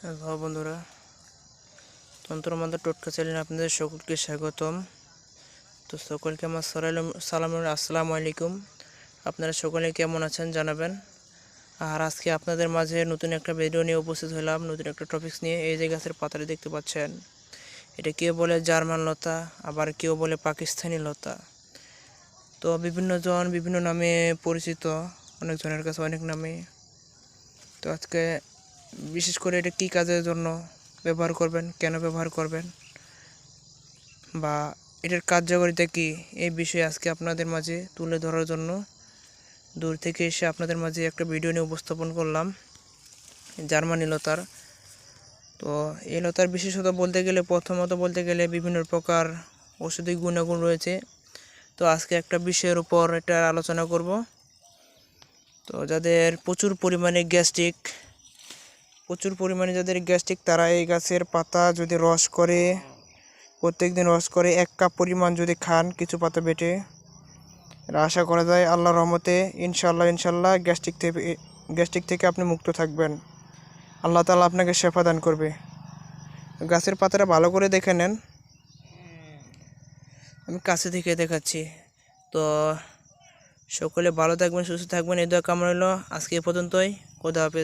Hello বন্ধুরা, তন্ত্রমন্ত্র টোটকা চ্যানেলে আপনাদের সকলকে স্বাগতম। তো সকলকে আমার সালাম আসসালামু আলাইকুম। আপনারা সকলে কেমন আছেন জানাবেন। আর আজকে আপনাদের মাঝে নতুন একটা ভিডিও নিয়ে উপস্থিত হলাম, নতুন একটা টপিকস নিয়ে। এই যে গাছের পাতাটা দেখতে পাচ্ছেন, এটা কেউ বলে জার্মান লতা, আবার কেউ বলে পাকিস্তানি লতা। তো বিভিন্ন জন বিভিন্ন নামে পরিচিত, অনেকজনের কাছে অনেক নামে। তো আজকে বিশেষ করে এটা কী কাজের জন্য ব্যবহার করবেন, কেন ব্যবহার করবেন, বা এটার কার্যকারিতা কী, এই বিষয়ে আজকে আপনাদের মাঝে তুলে ধরার জন্য দূর থেকে এসে আপনাদের মাঝে একটা ভিডিও নিয়ে উপস্থাপন করলাম জার্মানি লতার। তো এই লতার বিশেষত প্রথমত বলতে গেলে বিভিন্ন প্রকার ঔষধি গুণাগুণ রয়েছে। তো আজকে একটা বিষয়ের উপর এটা আলোচনা করব। তো যাদের প্রচুর পরিমাণে যাদের গ্যাস্ট্রিক, তারা এই গাছের পাতা যদি প্রত্যেকদিন রস করে 1 কাপ পরিমাণ যদি খান, কিছু পাতা বেটে, আশা করা যায় আল্লাহর রহমতে ইনশাল্লাহ গ্যাস্ট্রিক থেকে আপনি মুক্ত থাকবেন। আল্লাহ তাআলা আপনাকে শেফা দান করবে। গাছের পাতাটা ভালো করে দেখে নেন, আমি কাছে থেকে দেখাচ্ছি। তো সকলে ভালো থাকবেন, সুস্থ থাকবেন, এই দোয়া কামনা রইল। আজকে এ পর্যন্তই। খোদা হাফেজ।